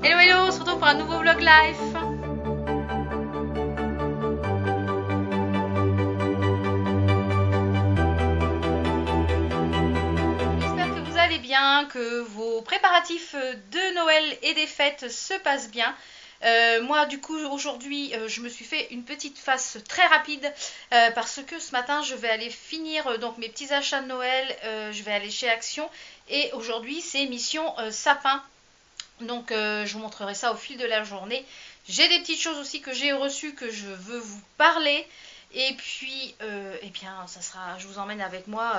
Hello hello, on se retrouve pour un nouveau vlog live. J'espère que vous allez bien, que vos préparatifs de Noël et des fêtes se passent bien. Moi du coup aujourd'hui je me suis fait une petite face très rapide parce que ce matin je vais aller finir donc mes petits achats de Noël, je vais aller chez Action et aujourd'hui c'est mission sapin. Donc je vous montrerai ça au fil de la journée. J'ai des petites choses aussi que j'ai reçues que je veux vous parler. Et puis, eh bien, ça sera, je vous emmène avec moi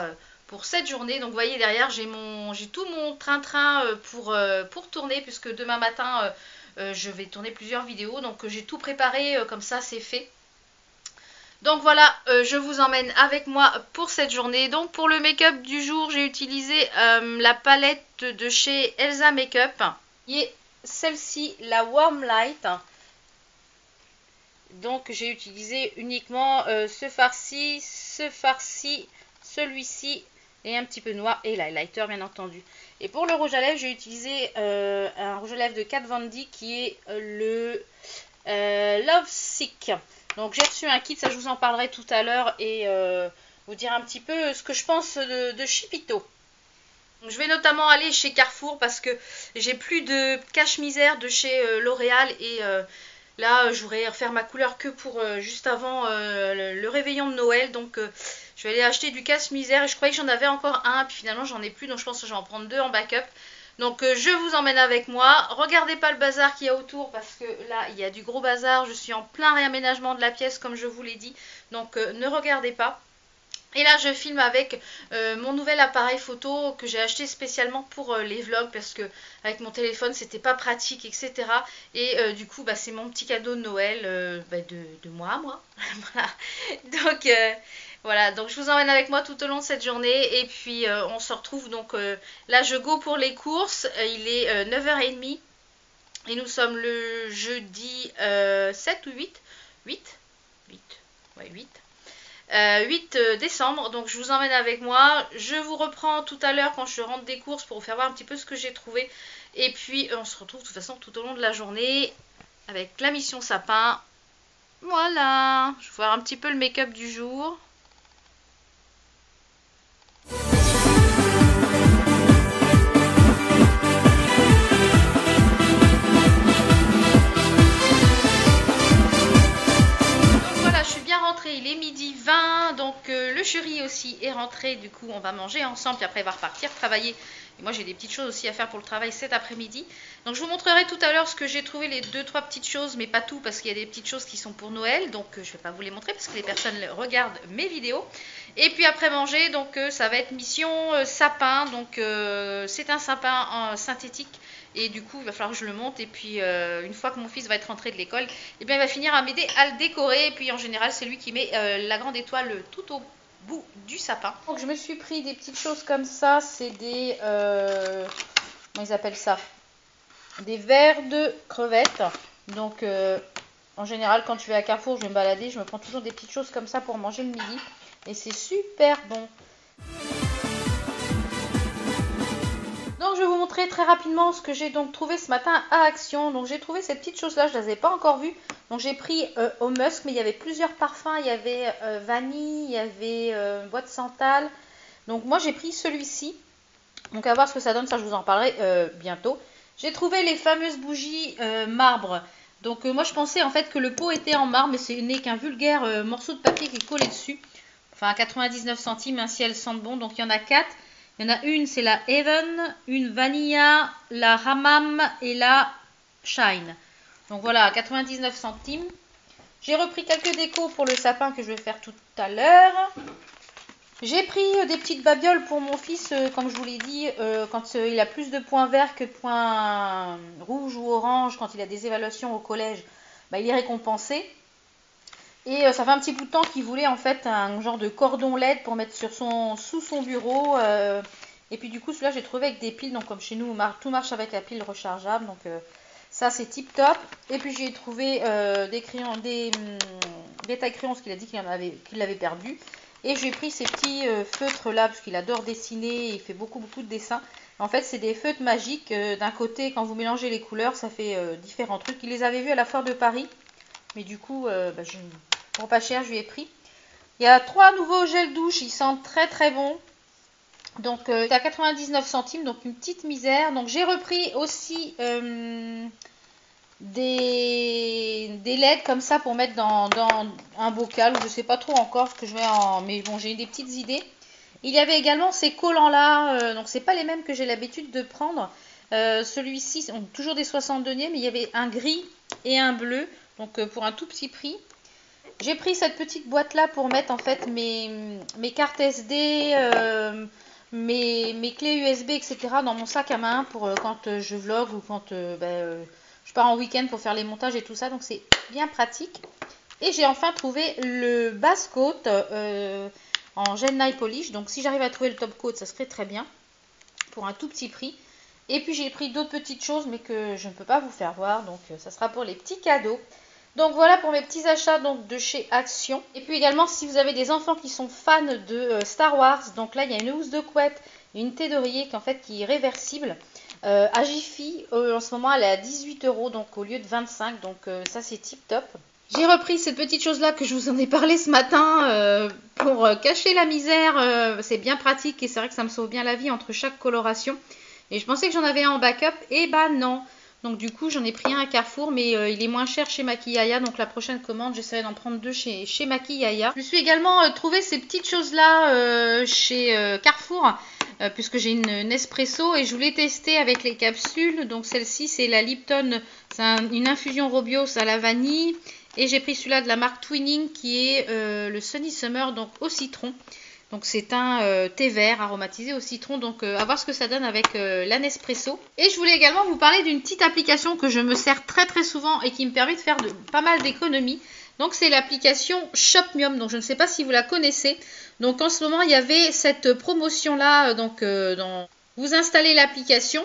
pour cette journée. Donc vous voyez derrière, j'ai tout mon train-train pour tourner, puisque demain matin, je vais tourner plusieurs vidéos. Donc j'ai tout préparé, comme ça c'est fait. Donc voilà, je vous emmène avec moi pour cette journée. Donc pour le make-up du jour, j'ai utilisé la palette de chez Elsa Makeup. Qui est celle-ci, la Warm Light. Donc j'ai utilisé uniquement ce farci, celui-ci et un petit peu noir et l'highlighter bien entendu. Et pour le rouge à lèvres, j'ai utilisé un rouge à lèvres de Kat Von D qui est le Love Sick. Donc j'ai reçu un kit, ça je vous en parlerai tout à l'heure et vous dire un petit peu ce que je pense de Chipito. Je vais notamment aller chez Carrefour parce que j'ai plus de cache-misère de chez L'Oréal et là je voudrais refaire ma couleur que pour juste avant le réveillon de Noël. Donc je vais aller acheter du cache-misère et je croyais que j'en avais encore un puis finalement j'en ai plus, donc je pense que je vais en prendre deux en backup. Donc je vous emmène avec moi. Regardez pas le bazar qu'il y a autour parce que là il y a du gros bazar. Je suis en plein réaménagement de la pièce comme je vous l'ai dit. Donc ne regardez pas. Et là je filme avec mon nouvel appareil photo que j'ai acheté spécialement pour les vlogs parce que avec mon téléphone c'était pas pratique, etc. Et du coup bah, c'est mon petit cadeau de Noël bah, de moi. Voilà. Donc voilà, donc je vous emmène avec moi tout au long de cette journée et puis on se retrouve donc là je go pour les courses, il est 9h30 et nous sommes le jeudi 7 ou 8 8 8 ouais 8 8 décembre, donc je vous emmène avec moi. Je vous reprends tout à l'heure quand je rentre des courses pour vous faire voir un petit peu ce que j'ai trouvé. Et puis on se retrouve de toute façon tout au long de la journée avec la mission sapin. Voilà, je vais voir un petit peu le make-up du jour. Rentré, il est midi 20, donc le chéri aussi est rentré, du coup on va manger ensemble, puis après il va repartir travailler. Et moi j'ai des petites choses aussi à faire pour le travail cet après-midi. Donc je vous montrerai tout à l'heure ce que j'ai trouvé, les 2-3 petites choses, mais pas tout parce qu'il y a des petites choses qui sont pour Noël, donc je ne vais pas vous les montrer parce que les personnes regardent mes vidéos. Et puis après manger, donc ça va être mission sapin, donc c'est un sapin synthétique. Et du coup, il va falloir que je le monte. Et puis, une fois que mon fils va être rentré de l'école, eh bien, il va finir à m'aider à le décorer. Et puis, en général, c'est lui qui met la grande étoile tout au bout du sapin. Donc, je me suis pris des petites choses comme ça. C'est des... comment ils appellent ça? Des verres de crevettes. Donc, en général, quand je vais à Carrefour, je vais me balader. Je me prends toujours des petites choses comme ça pour manger le midi. Et c'est super bon. Donc je vais vous montrer très rapidement ce que j'ai donc trouvé ce matin à Action. Donc j'ai trouvé cette petite chose là, je ne les avais pas encore vues. Donc j'ai pris au musk, mais il y avait plusieurs parfums. Il y avait vanille, il y avait bois de santal. Donc moi j'ai pris celui-ci. Donc à voir ce que ça donne, ça je vous en parlerai bientôt. J'ai trouvé les fameuses bougies marbre. Donc moi je pensais en fait que le pot était en marbre, mais ce n'est qu'un vulgaire morceau de papier qui est collé dessus. Enfin 99 centimes, si elles sentent bon. Donc il y en a 4. Il y en a une, c'est la Heaven, une Vanilla, la Hammam et la Shine. Donc voilà, 99 centimes. J'ai repris quelques décos pour le sapin que je vais faire tout à l'heure. J'ai pris des petites babioles pour mon fils, comme je vous l'ai dit, quand il a plus de points verts que de points rouges ou orange, quand il a des évaluations au collège, bah, il est récompensé. Et ça fait un petit bout de temps qu'il voulait en fait un genre de cordon LED pour mettre sous son bureau. Et puis du coup celui-là j'ai trouvé avec des piles, donc comme chez nous tout marche avec la pile rechargeable. Donc ça c'est tip top. Et puis j'ai trouvé des crayons, des tailles crayons parce qu'il a dit qu'il l'avait perdu. Et j'ai pris ces petits feutres là parce qu'il adore dessiner et il fait beaucoup de dessins. En fait, c'est des feutres magiques. D'un côté, quand vous mélangez les couleurs, ça fait différents trucs. Il les avait vus à la foire de Paris. Mais du coup, pour pas cher, je lui ai pris. Il y a 3 nouveaux gels douche. Ils sentent très très bon. Donc, c'est à 99 centimes. Donc, une petite misère. Donc, j'ai repris aussi des LED comme ça pour mettre dans un bocal. Je sais pas trop encore ce que je vais en... Mais bon, j'ai des petites idées. Il y avait également ces collants-là. Donc, c'est pas les mêmes que j'ai l'habitude de prendre. Celui-ci, toujours des 60 deniers. Mais il y avait un gris et un bleu. Donc, pour un tout petit prix. J'ai pris cette petite boîte là pour mettre en fait mes cartes SD, mes clés USB, etc. dans mon sac à main pour quand je vlog ou quand je pars en week-end pour faire les montages et tout ça. Donc c'est bien pratique. Et j'ai enfin trouvé le base coat en gel nail polish. Donc si j'arrive à trouver le top coat, ça serait très bien pour un tout petit prix. Et puis j'ai pris d'autres petites choses mais que je ne peux pas vous faire voir. Donc ça sera pour les petits cadeaux. Donc voilà pour mes petits achats donc, de chez Action. Et puis également si vous avez des enfants qui sont fans de Star Wars, donc là il y a une housse de couette, une thé d'oreiller qui est réversible. À Jiffy, en ce moment elle est à 18 € donc au lieu de 25, donc ça c'est tip top. J'ai repris cette petite chose là que je vous en ai parlé ce matin pour cacher la misère. C'est bien pratique et c'est vrai que ça me sauve bien la vie entre chaque coloration. Et je pensais que j'en avais un en backup, et bah non. Donc du coup j'en ai pris un à Carrefour, mais il est moins cher chez Maquillaya. Donc la prochaine commande j'essaierai d'en prendre 2 chez Maquillaya. Je me suis également trouvé ces petites choses là chez Carrefour, puisque j'ai une Nespresso et je voulais tester avec les capsules. Donc celle-ci c'est la Lipton, c'est une infusion Robios à la vanille. Et j'ai pris celui-là de la marque Twinning qui est le Sunny Summer, donc au citron. Donc c'est un thé vert aromatisé au citron, donc à voir ce que ça donne avec la Nespresso. Et je voulais également vous parler d'une petite application que je me sers très très souvent et qui me permet de faire pas mal d'économies. Donc c'est l'application Shopmium, donc je ne sais pas si vous la connaissez. Donc en ce moment il y avait cette promotion là, vous installez l'application.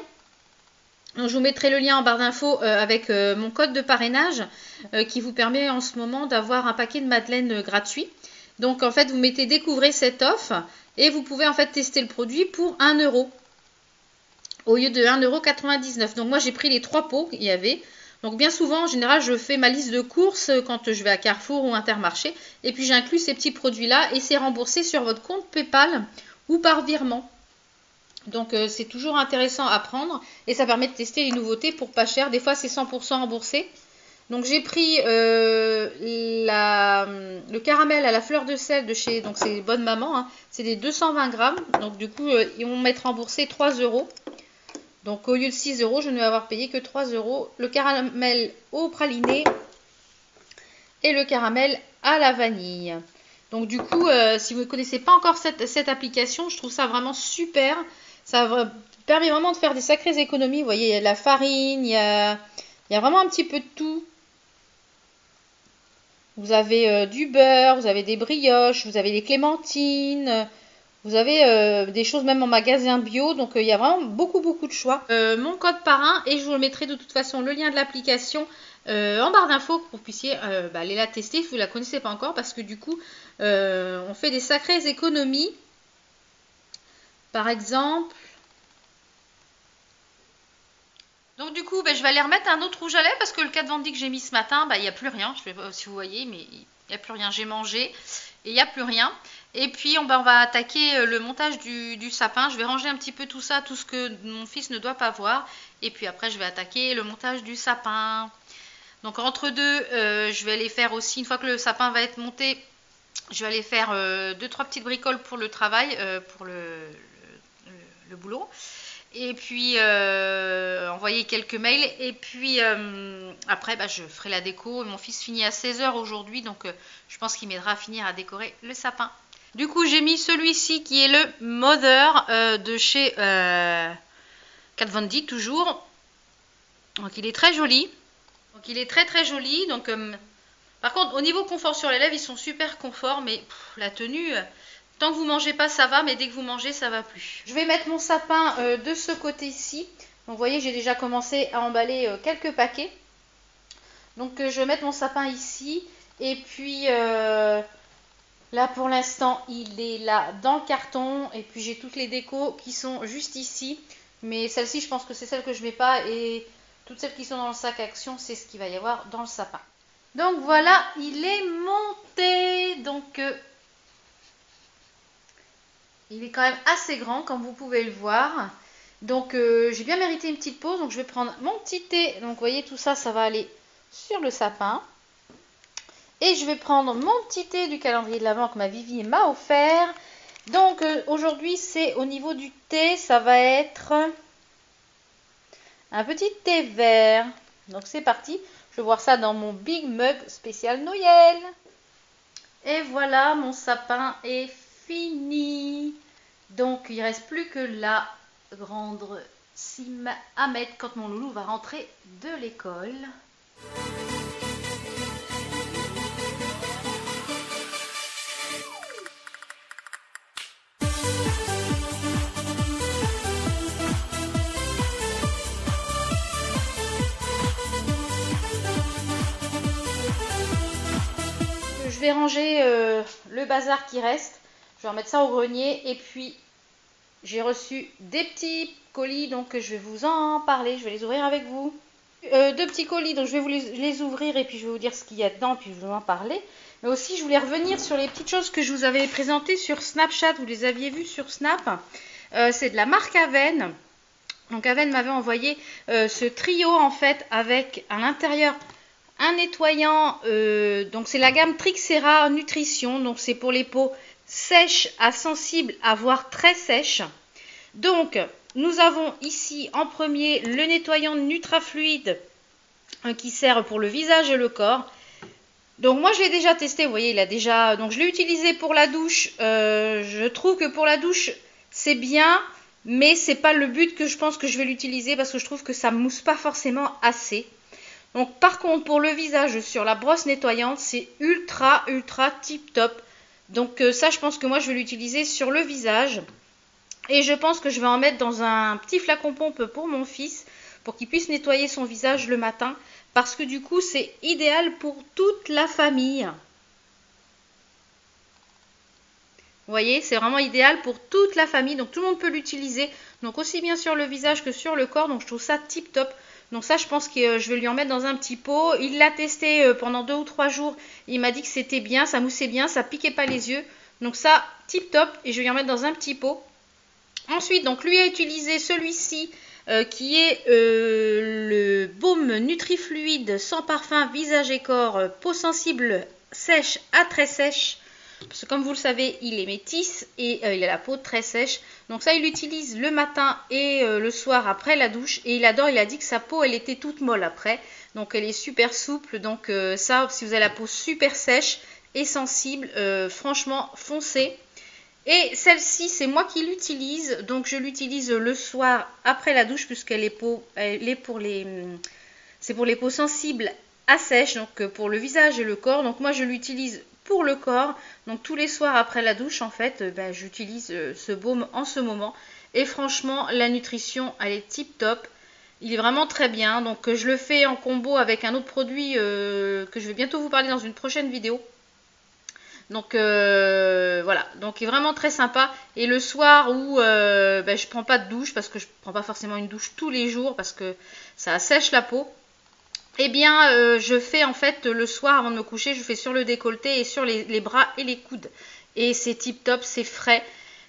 Donc, je vous mettrai le lien en barre d'infos avec mon code de parrainage qui vous permet en ce moment d'avoir un paquet de madeleines gratuit. Donc en fait vous mettez découvrez cette offre et vous pouvez en fait tester le produit pour 1 € au lieu de 1,99 €. Donc moi j'ai pris les 3 pots qu'il y avait. Donc bien souvent en général je fais ma liste de courses quand je vais à Carrefour ou Intermarché. Et puis j'inclus ces petits produits là et c'est remboursé sur votre compte PayPal ou par virement. Donc c'est toujours intéressant à prendre et ça permet de tester les nouveautés pour pas cher. Des fois c'est 100% remboursé. Donc j'ai pris le caramel à la fleur de sel de chez, donc c'est Bonne Maman, hein. C'est des 220 grammes. Donc du coup ils vont m'être remboursé 3 €. Donc au lieu de 6 €, je ne vais avoir payé que 3 €. Le caramel au praliné et le caramel à la vanille. Donc du coup si vous ne connaissez pas encore cette application, je trouve ça vraiment super. Ça permet vraiment de faire des sacrées économies. Vous voyez, il y a de la farine, il y a vraiment un petit peu de tout. Vous avez du beurre, vous avez des brioches, vous avez des clémentines, vous avez des choses même en magasin bio. Donc il y a vraiment beaucoup de choix. Mon code parrain, et je vous mettrai de toute façon le lien de l'application en barre d'infos pour que vous puissiez aller la tester si vous ne la connaissez pas encore. Parce que du coup, on fait des sacrées économies. Par exemple... Donc du coup, je vais aller remettre un autre rouge à lèvres parce que le Kat Von D que j'ai mis ce matin, il n'y a plus rien. Je ne sais pas si vous voyez, mais il n'y a plus rien. J'ai mangé et il n'y a plus rien. Et puis on va attaquer le montage du sapin. Je vais ranger un petit peu tout ça, tout ce que mon fils ne doit pas voir. Et puis après, je vais attaquer le montage du sapin. Donc entre deux, je vais aller faire aussi, une fois que le sapin va être monté, je vais aller faire 2-3 petites bricoles pour le travail, pour le boulot. Et puis envoyer quelques mails. Et puis après je ferai la déco. Mon fils finit à 16 h aujourd'hui, donc je pense qu'il m'aidera à finir à décorer le sapin. Du coup j'ai mis celui-ci qui est le Mother de chez Kat Von D toujours. Donc il est très joli. Donc il est très joli. Donc par contre au niveau confort sur les lèvres ils sont super confort, mais la tenue... Tant que vous mangez pas, ça va, mais dès que vous mangez, ça va plus. Je vais mettre mon sapin de ce côté-ci. Donc, vous voyez, j'ai déjà commencé à emballer quelques paquets. Donc, je vais mettre mon sapin ici. Et puis, là, pour l'instant, il est là dans le carton. Et puis, j'ai toutes les décos qui sont juste ici. Mais celle-ci, je pense que c'est celle que je mets pas. Et toutes celles qui sont dans le sac Action, c'est ce qu'il va y avoir dans le sapin. Donc voilà, il est monté. Donc il est quand même assez grand, comme vous pouvez le voir. Donc j'ai bien mérité une petite pause. Donc je vais prendre mon petit thé. Donc vous voyez, tout ça, ça va aller sur le sapin. Et je vais prendre mon petit thé du calendrier de l'Avent que ma Vivi m'a offert. Donc aujourd'hui, c'est au niveau du thé, ça va être un petit thé vert. Donc c'est parti. Je vais voir ça dans mon Big Mug spécial Noël. Et voilà, mon sapin est fini. Donc il ne reste plus que la grande cime à mettre quand mon loulou va rentrer de l'école. Je vais ranger le bazar qui reste. Je vais remettre ça au grenier. Et puis, j'ai reçu des petits colis. Donc, je vais vous en parler. Je vais les ouvrir avec vous. Deux petits colis. Donc, je vais vous les ouvrir. Et puis, je vais vous dire ce qu'il y a dedans. Puis, je vais vous en parler. Mais aussi, je voulais revenir sur les petites choses que je vous avais présentées sur Snapchat. Vous les aviez vues sur Snap. C'est de la marque Aven. Donc, Aven m'avait envoyé ce trio, en fait, avec à l'intérieur un nettoyant, donc c'est la gamme Trixera Nutrition, donc c'est pour les peaux sèches à sensibles à voire très sèches. Donc nous avons ici en premier le nettoyant Nutrafluide qui sert pour le visage et le corps. Donc moi je l'ai déjà testé, vous voyez, il a déjà, donc je l'ai utilisé pour la douche. Je trouve que pour la douche c'est bien, mais c'est pas le but que je pense que je vais l'utiliser parce que je trouve que ça mousse pas forcément assez. Donc par contre pour le visage sur la brosse nettoyante c'est ultra tip top. Donc ça je pense que moi je vais l'utiliser sur le visage. Et je pense que je vais en mettre dans un petit flacon pompe pour mon fils. Pour qu'il puisse nettoyer son visage le matin. Parce que du coup c'est idéal pour toute la famille. Vous voyez, c'est vraiment idéal pour toute la famille. Donc tout le monde peut l'utiliser. Donc aussi bien sur le visage que sur le corps. Donc je trouve ça tip top. Donc ça, je pense que je vais lui en mettre dans un petit pot. Il l'a testé pendant 2 ou 3 jours. Il m'a dit que c'était bien, ça moussait bien, ça piquait pas les yeux. Donc ça, tip top. Et je vais lui en mettre dans un petit pot. Ensuite, donc lui a utilisé celui-ci qui est le baume Nutrifluide sans parfum, visage et corps, peau sensible, sèche à très sèche. Parce que comme vous le savez, il est métis et il a la peau très sèche. Donc ça, il l'utilise le matin et le soir après la douche. Et il adore, il a dit que sa peau, elle était toute molle après. Donc elle est super souple. Donc ça, si vous avez la peau super sèche et sensible, franchement, foncez. Et celle-ci, c'est moi qui l'utilise. Donc je l'utilise le soir après la douche puisqu'elle est pour les... C'est pour les peaux sensibles à sèche, donc pour le visage et le corps. Donc moi, je l'utilise pour le corps. Donc tous les soirs après la douche, en fait, j'utilise ce baume en ce moment. Et franchement, la nutrition, elle est tip top. Il est vraiment très bien. Donc je le fais en combo avec un autre produit que je vais bientôt vous parler dans une prochaine vidéo. Donc voilà, donc il est vraiment très sympa. Et le soir où je prends pas de douche, parce que je prends pas forcément une douche tous les jours, parce que ça assèche la peau. Eh bien, je fais en fait le soir avant de me coucher, je fais sur le décolleté et sur les bras et les coudes. Et c'est tip top, c'est frais.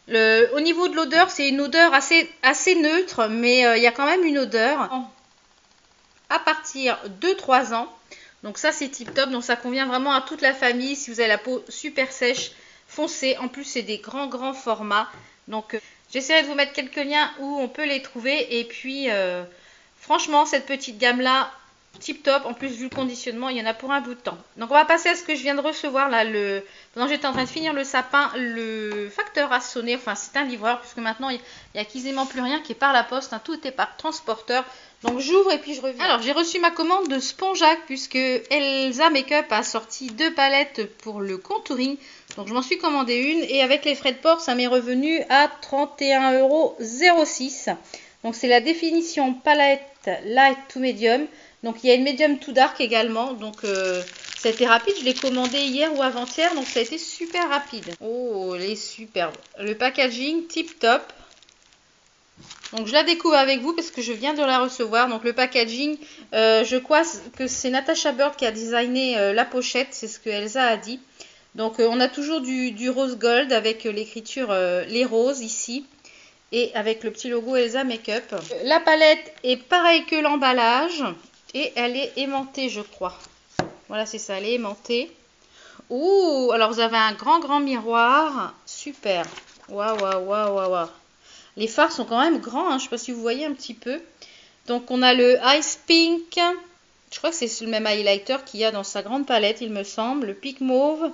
Au niveau de l'odeur, c'est une odeur assez neutre, mais il y a quand même une odeur. À partir de 3 ans, donc ça c'est tip top, donc ça convient vraiment à toute la famille. Si vous avez la peau super sèche, foncez. En plus, c'est des grands formats. Donc j'essaierai de vous mettre quelques liens où on peut les trouver. Et puis, franchement, cette petite gamme-là, tip top. En plus, vu le conditionnement, il y en a pour un bout de temps. Donc on va passer à ce que je viens de recevoir là. Pendant que j'étais en train de finir le sapin, le facteur a sonné. Enfin, c'est un livreur puisque maintenant il n'y a quasiment plus rien qui est par la poste, hein. Tout est par transporteur. Donc j'ouvre et puis je reviens. Alors j'ai reçu ma commande de Spongeac puisque Elsa Makeup a sorti 2 palettes pour le contouring. Donc je m'en suis commandé une et avec les frais de port, ça m'est revenu à 31,06 €. Donc c'est la définition palette light to medium. Donc il y a une medium to dark également. Donc ça a été rapide. Je l'ai commandé hier ou avant-hier. Donc ça a été super rapide. Oh, elle est superbe. Le packaging tip top. Donc je la découvre avec vous parce que je viens de la recevoir. Donc le packaging, je crois que c'est Natasha Bird qui a designé la pochette, c'est ce que Elsa a dit. Donc on a toujours du rose gold avec l'écriture les roses ici. Et avec le petit logo Elsa Makeup. La palette est pareille que l'emballage. Et elle est aimantée, je crois. Voilà, c'est ça, elle est aimantée. Ouh, alors vous avez un grand miroir. Super. Waouh, waouh, waouh, waouh, waouh. Les fards sont quand même grands, hein. Je ne sais pas si vous voyez un petit peu. Donc on a le Ice Pink. Je crois que c'est le même highlighter qu'il y a dans sa grande palette, il me semble. Le Pic Mauve.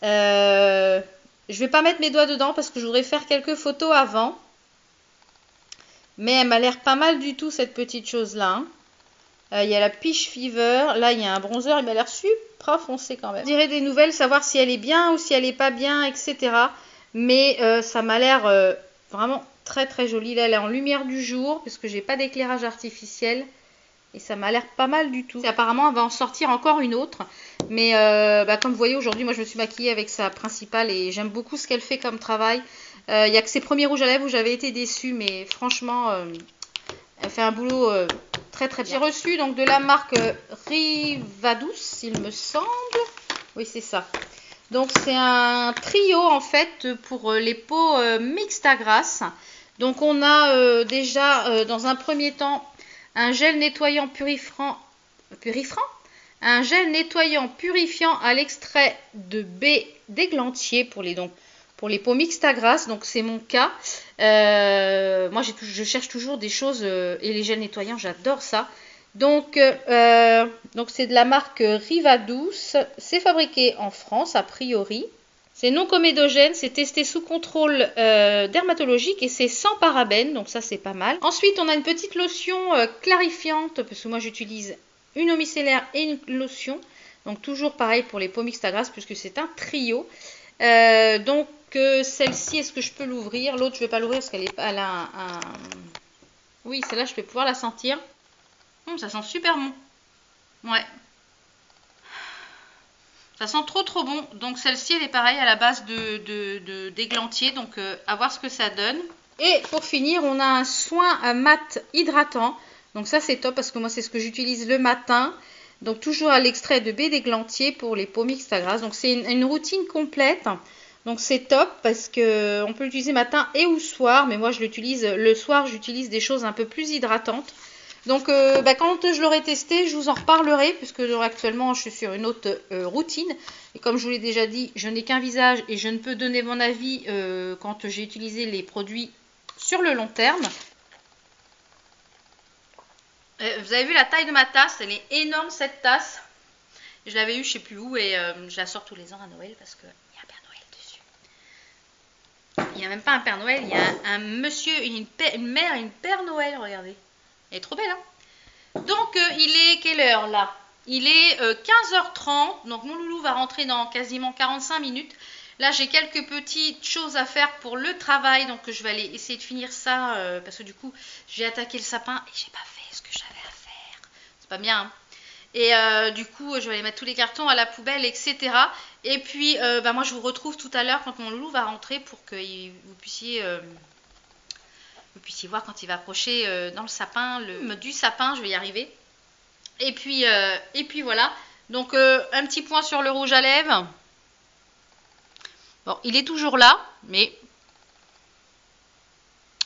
Je ne vais pas mettre mes doigts dedans parce que je voudrais faire quelques photos avant. Mais elle m'a l'air pas mal du tout, cette petite chose-là. Il y a la Peach Fever. Là, il y a un bronzer. Il m'a l'air super foncé quand même. Je dirais des nouvelles, savoir si elle est bien ou si elle n'est pas bien, etc. Mais ça m'a l'air vraiment très jolie. Là, elle est en lumière du jour parce que j'ai pas d'éclairage artificiel. Et ça m'a l'air pas mal du tout. Et apparemment, elle va en sortir encore une autre. Mais comme vous voyez, aujourd'hui, moi, je me suis maquillée avec sa principale. Et j'aime beaucoup ce qu'elle fait comme travail. Il n'y a que ses premiers rouges à lèvres où j'avais été déçue. Mais franchement, elle fait un boulot très bien. J'ai reçu donc de la marque Rivadus, il me semble. Oui, c'est ça. Donc, c'est un trio, en fait, pour les peaux mixtes à grasse. Donc, on a déjà, dans un premier temps, un gel nettoyant purifiant, un gel nettoyant purifiant à l'extrait de baie d'églantier pour les peaux mixtes à grasse. Donc c'est mon cas. Moi je cherche toujours des choses et les gels nettoyants, j'adore ça. Donc c'est de la marque Rivadus. C'est fabriqué en France a priori. C'est non comédogène, c'est testé sous contrôle dermatologique et c'est sans parabènes, donc ça c'est pas mal. Ensuite, on a une petite lotion clarifiante, parce que moi j'utilise une eau micellaire et une lotion. Donc toujours pareil pour les peaux mixtes à grasse, puisque c'est un trio. Celle-ci, est-ce que je peux l'ouvrir? L'autre, je ne vais pas l'ouvrir parce qu'elle a un... Oui, celle-là, je vais pouvoir la sentir. Ça sent super bon. Ouais. Ça sent trop bon. Donc celle-ci, elle est pareille à la base d'églantier. Donc à voir ce que ça donne. Et pour finir, on a un soin mat hydratant. Donc ça, c'est top parce que moi, c'est ce que j'utilise le matin. Donc toujours à l'extrait de baie d'églantier pour les peaux mixtes à grasse. Donc c'est une routine complète. Donc c'est top parce que on peut l'utiliser matin et ou soir. Mais moi, je l'utilise le soir. J'utilise des choses un peu plus hydratantes. Donc quand je l'aurai testé, je vous en reparlerai puisque actuellement je suis sur une autre routine. Et comme je vous l'ai déjà dit, je n'ai qu'un visage et je ne peux donner mon avis quand j'ai utilisé les produits sur le long terme. Vous avez vu la taille de ma tasse, elle est énorme cette tasse. Je l'avais eue je ne sais plus où et je la sors tous les ans à Noël parce qu'il y a un Père Noël dessus. Il n'y a même pas un Père Noël, il y a un monsieur, une mère et une Père Noël, regardez. Elle est trop belle, hein. Donc, il est quelle heure, là? Il est 15h30. Donc, mon loulou va rentrer dans quasiment 45 minutes. Là, j'ai quelques petites choses à faire pour le travail. Donc, je vais aller essayer de finir ça. Parce que du coup, j'ai attaqué le sapin et j'ai pas fait ce que j'avais à faire. C'est pas bien, hein. Et du coup, je vais aller mettre tous les cartons à la poubelle, etc. Et puis, moi, je vous retrouve tout à l'heure quand mon loulou va rentrer pour que vous puissiez voir quand il va approcher dans le sapin, du sapin, je vais y arriver. Et puis voilà. Donc un petit point sur le rouge à lèvres. Bon, il est toujours là, mais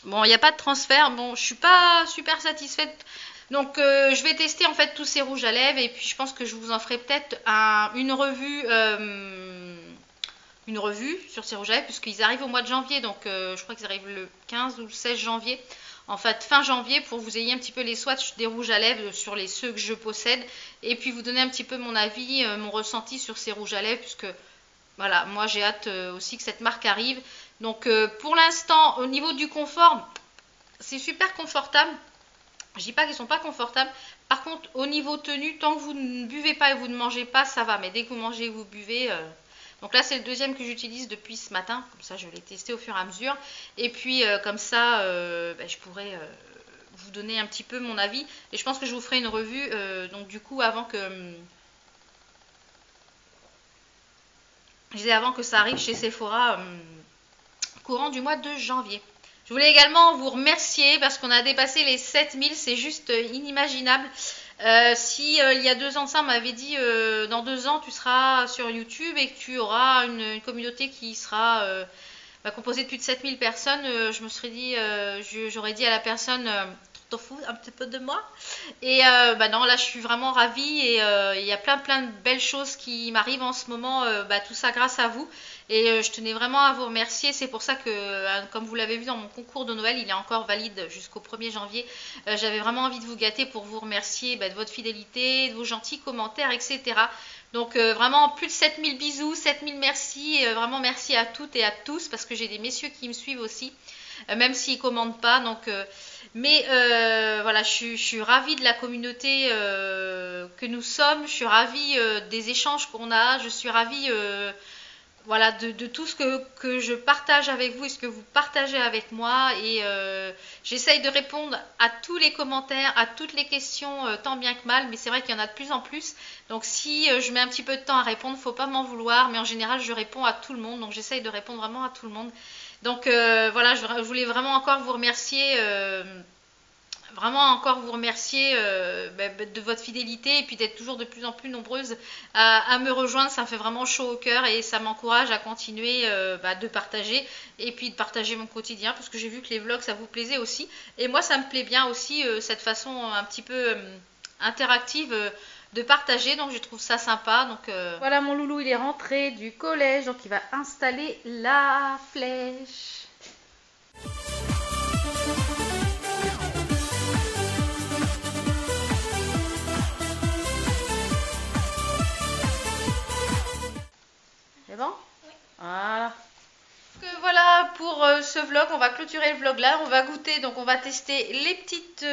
bon, il n'y a pas de transfert. Bon, je suis pas super satisfaite. Donc je vais tester en fait tous ces rouges à lèvres et puis je pense que je vous en ferai peut-être une revue sur ces rouges à lèvres puisqu'ils arrivent au mois de janvier. Donc je crois qu'ils arrivent le 15 ou le 16 janvier. En fait, fin janvier, pour que vous ayez un petit peu les swatchs des rouges à lèvres sur ceux que je possède. Et puis vous donner un petit peu mon avis, mon ressenti sur ces rouges à lèvres. Puisque, voilà, moi j'ai hâte aussi que cette marque arrive. Donc pour l'instant, au niveau du confort, c'est super confortable. Je dis pas qu'ils sont pas confortables. Par contre, au niveau tenue, tant que vous ne buvez pas et vous ne mangez pas, ça va. Mais dès que vous mangez et vous buvez... Donc là, c'est le deuxième que j'utilise depuis ce matin. Comme ça, je l'ai testé au fur et à mesure. Et puis, comme ça, je pourrais vous donner un petit peu mon avis. Et je pense que je vous ferai une revue. Donc du coup, avant que ça arrive chez Sephora, courant du mois de janvier. Je voulais également vous remercier parce qu'on a dépassé les 7000, c'est juste inimaginable. Si il y a 2 ans de ça, on m'avait dit dans 2 ans tu seras sur YouTube et que tu auras une communauté qui sera composée de plus de 7000 personnes, je me serais dit, j'aurais dit à la personne t'en fous un petit peu de moi. Et non, là je suis vraiment ravie et il y a plein de belles choses qui m'arrivent en ce moment, tout ça grâce à vous. Et je tenais vraiment à vous remercier. C'est pour ça que, comme vous l'avez vu dans mon concours de Noël, il est encore valide jusqu'au 1er janvier. J'avais vraiment envie de vous gâter pour vous remercier de votre fidélité, de vos gentils commentaires, etc. Donc vraiment plus de 7000 bisous, 7000 merci. Vraiment merci à toutes et à tous parce que j'ai des messieurs qui me suivent aussi, même s'ils ne commandent pas. Donc, voilà, je suis ravie de la communauté que nous sommes. Je suis ravie des échanges qu'on a. Je suis ravie... voilà, de tout ce que je partage avec vous et ce que vous partagez avec moi. Et j'essaye de répondre à tous les commentaires, à toutes les questions, tant bien que mal. Mais c'est vrai qu'il y en a de plus en plus. Donc si je mets un petit peu de temps à répondre, faut pas m'en vouloir. Mais en général, je réponds à tout le monde. Donc j'essaye de répondre vraiment à tout le monde. Donc voilà, je voulais vraiment encore vous remercier. Vraiment encore vous remercier de votre fidélité et puis d'être toujours de plus en plus nombreuses à me rejoindre. Ça me fait vraiment chaud au cœur et ça m'encourage à continuer de partager et puis de partager mon quotidien parce que j'ai vu que les vlogs ça vous plaisait aussi. Et moi ça me plaît bien aussi cette façon un petit peu interactive de partager, donc je trouve ça sympa. Donc voilà, mon loulou il est rentré du collège, donc il va installer la flèche. C'est bon? Oui. Voilà. Donc, voilà pour ce vlog, on va clôturer le vlog là, on va goûter, donc on va tester les petites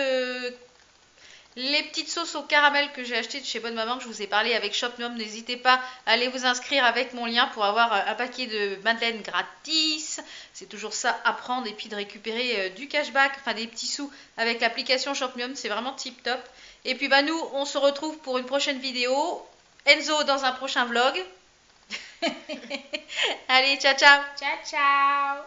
sauces au caramel que j'ai achetées de chez Bonne Maman, que je vous ai parlé avec Shopnum. N'hésitez pas à aller vous inscrire avec mon lien pour avoir un paquet de madeleine gratis. C'est toujours ça à prendre et puis de récupérer du cashback, enfin des petits sous avec l'application Shopnum, c'est vraiment tip top. Et puis nous, on se retrouve pour une prochaine vidéo. Enzo dans un prochain vlog. Allez, ciao ciao. Ciao ciao.